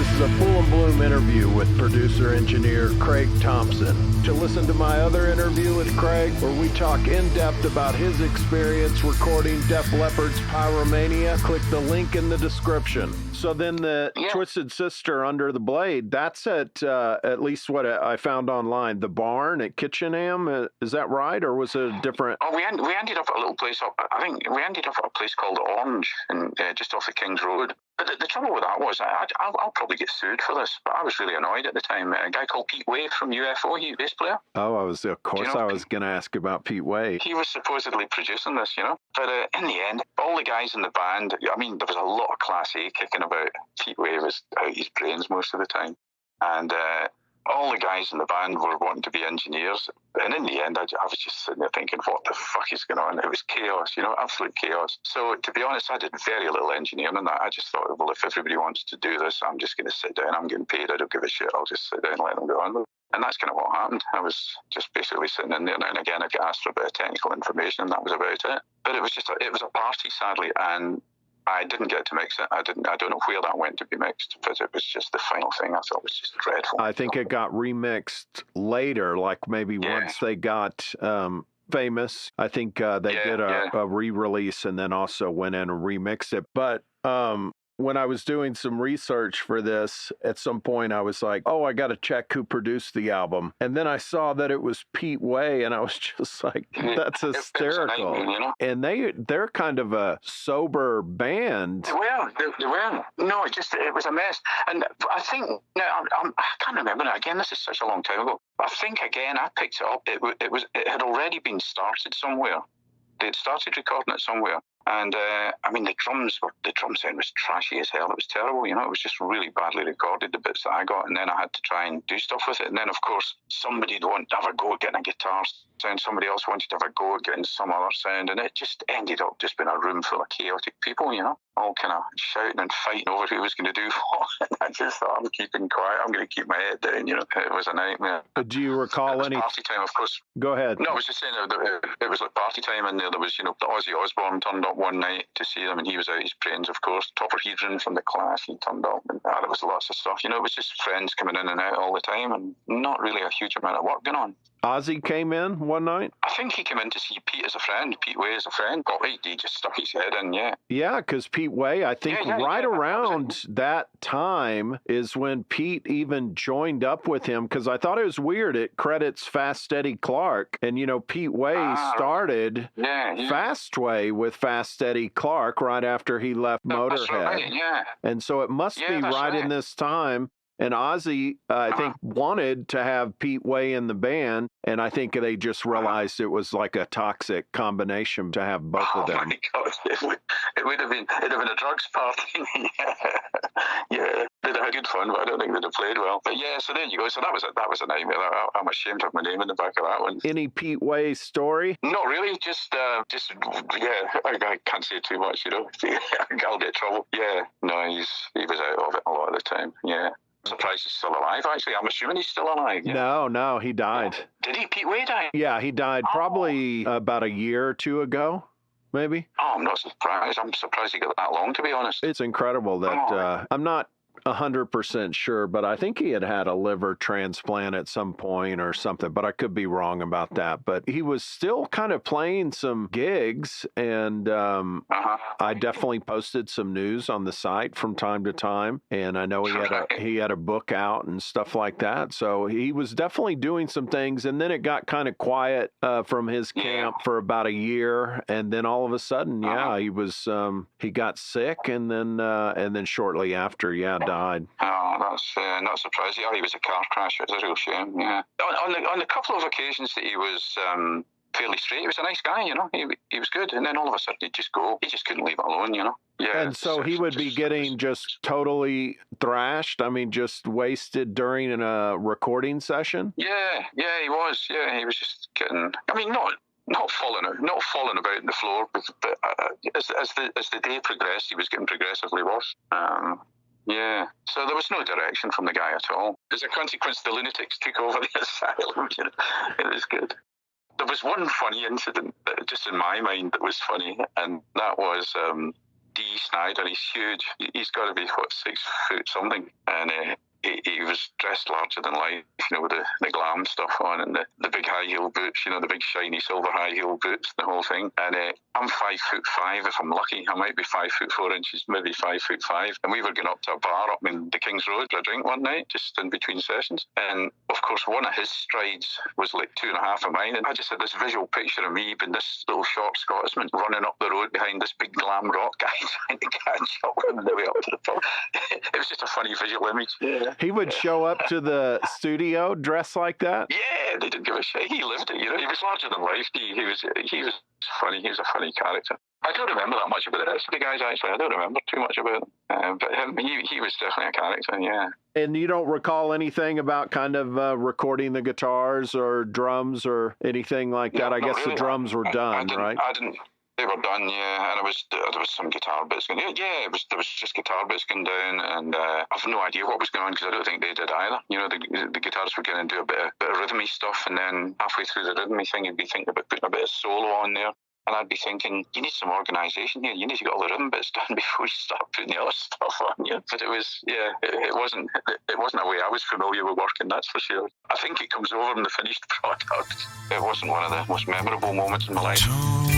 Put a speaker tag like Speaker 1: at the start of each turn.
Speaker 1: This is a Full and Bloom interview with producer-engineer Craig Thomson. To listen to my other interview with Craig, where we talk in depth about his experience recording Def Leppard's Pyromania, click the link in the description. So then the Twisted Sister Under the Blade, that's at least what I found online, the barn at Kitchenham. Is that right, or was it a different?
Speaker 2: Oh, we ended up at a little place I think we ended up at a place called Orange, just off the King's Road. But the trouble with that was, I'll probably get sued for this, but I was really annoyed at the time. A guy called Pete Way from UFO, he bass player.
Speaker 1: Oh, I was going to ask about Pete Way.
Speaker 2: He was supposedly producing this, But in the end, all the guys in the band, I mean, there was a lot of Class A kicking about. Pete Way was out his brains most of the time. And all the guys in the band were wanting to be engineers. And in the end, I was just sitting there thinking, what the fuck is going on? It was chaos, absolute chaos. So to be honest, I did very little engineering in that. I just thought, well, if everybody wants to do this, I'm just going to sit down. I'm getting paid. I don't give a shit. I'll just sit down and let them go on with it. And that's kind of what happened. I was just basically sitting in there now and again. I'd get asked for a bit of technical information, and that was about it. But it was a party, sadly, and I didn't get to mix it. I don't know where that went to be mixed, but it was just the final thing. I thought was just dreadful.
Speaker 1: I think it got remixed later, like maybe once they got famous. I think they did a re-release and then also went in and remixed it. But when I was doing some research for this, at some point I was like, oh, I got to check who produced the album. And then I saw that it was Pete Way, and I was just like, that's hysterical. It was a nightmare, And they're kind of a sober band.
Speaker 2: They were. No, it was a mess. And I think, now, I can't remember now. Again, this is such a long time ago. I think, again, I picked it up. It had already been started somewhere. They'd started recording it somewhere. And, I mean, the drum sound was trashy as hell. It was terrible, It was just really badly recorded, the bits that I got. And then I had to try and do stuff with it. And then, of course, somebody'd want to have a go at getting a guitar sound. Somebody else wanted to have a go at getting some other sound. And it just ended up just being a room full of chaotic people, all kind of shouting and fighting over who was going to do what. And I just thought, I'm keeping quiet. I'm going to keep my head down, It was a nightmare.
Speaker 1: Do you recall any?
Speaker 2: Party time, of course.
Speaker 1: Go ahead.
Speaker 2: No, I was just saying it was like party time, and there was, the Ozzy Osbourne turned up one night to see them, and he was out his brains, of course. Topper Hedron from the Clash, he turned up, and there was lots of stuff. It was just friends coming in and out all the time, and not really a huge amount of work going on.
Speaker 1: Ozzy came in one night?
Speaker 2: I think he came in to see Pete as a friend, Pete Way as a friend. But he just stuck his head in,
Speaker 1: Yeah, because Pete Way, I think around that time is when Pete even joined up with him, because I thought it was weird. It credits Fast Eddie Clark, and, Pete Way started Fast Way with Fast Eddie Clark right after he left Motorhead.
Speaker 2: Right,
Speaker 1: And so it must be right in this time. And Ozzy, I think, wanted to have Pete Way in the band, and I think they just realized it was like a toxic combination to have both of them.
Speaker 2: Oh my God, it would have been a drugs party. They'd have had good fun, but I don't think they'd have played well. But so there you go. So that was a nightmare. I'm ashamed to have my name in the back of that one.
Speaker 1: Any Pete Way story?
Speaker 2: Not really. Just I can't say too much. I'll get in trouble. No, he was out of it a lot of the time. Surprised he's still alive, actually. I'm assuming he's still alive.
Speaker 1: No, he died.
Speaker 2: Did he? Pete Way die?
Speaker 1: Yeah, he died probably about a year or two ago, maybe.
Speaker 2: Oh, I'm not surprised. I'm surprised he got that long, to be honest.
Speaker 1: It's incredible that I'm not 100% sure, but I think he had a liver transplant at some point or something, but I could be wrong about that. But he was still kind of playing some gigs, and I definitely posted some news on the site from time to time, and I know he had a book out and stuff like that. So he was definitely doing some things, and then it got kind of quiet from his camp for about a year, and then all of a sudden, he was he got sick, and then shortly after, died.
Speaker 2: Oh, that's not surprising. He was a car crash. It was a real shame. Yeah. On the couple of occasions that he was fairly straight, he was a nice guy. He was good. And then all of a sudden he'd just go. He just couldn't leave it alone. Yeah.
Speaker 1: And so he would be getting just totally thrashed. I mean, just wasted during a recording session.
Speaker 2: Yeah, he was. Yeah, he was just getting. I mean, not falling about on the floor, but as the day progressed, he was getting progressively worse. So there was no direction from the guy at all. As a consequence, the lunatics took over the asylum. It was good. There was one funny incident, just in my mind, that was funny, and that was Snider. He's huge. He's got to be, 6 foot something. And he was dressed larger than life, with the glam stuff on and the big high heel boots, the big shiny silver high heel boots, the whole thing. And I'm 5'5" if I'm lucky. I might be 5'4" inches, maybe 5'5". And we were going up to a bar up in the King's Road for a drink one night, just in between sessions. And of course, one of his strides was like 2.5 of mine. And I just had this visual picture of me being this little short Scotsman running up the road behind this big glam rock guy trying to catch up with him the way up to the pub. It was just a funny visual image. Yeah.
Speaker 1: He would show up to the studio dressed like that?
Speaker 2: Yeah, they didn't give a shit. He lived it, He was larger than life. He was funny. He was a funny character. I don't remember that much about the rest of the guys, actually. I don't remember too much about them. But him, he was definitely a character, yeah.
Speaker 1: And you don't recall anything about kind of recording the guitars or drums or anything like that? I guess really. The drums were done, right?
Speaker 2: I didn't. They were done, yeah, and there was some guitar bits going. Yeah, there was just guitar bits going down, and I've no idea what was going on because I don't think they did either. The guitarists were going to do a bit of rhythmy stuff, and then halfway through the rhythmy thing, you'd be thinking about putting a bit of solo on there, and I'd be thinking, you need some organisation here. You need to get all the rhythm bits done before you start putting the other stuff on. But it was, it wasn't a way I was familiar with working. That's for sure. I think it comes over in the finished product. It wasn't one of the most memorable moments in my life.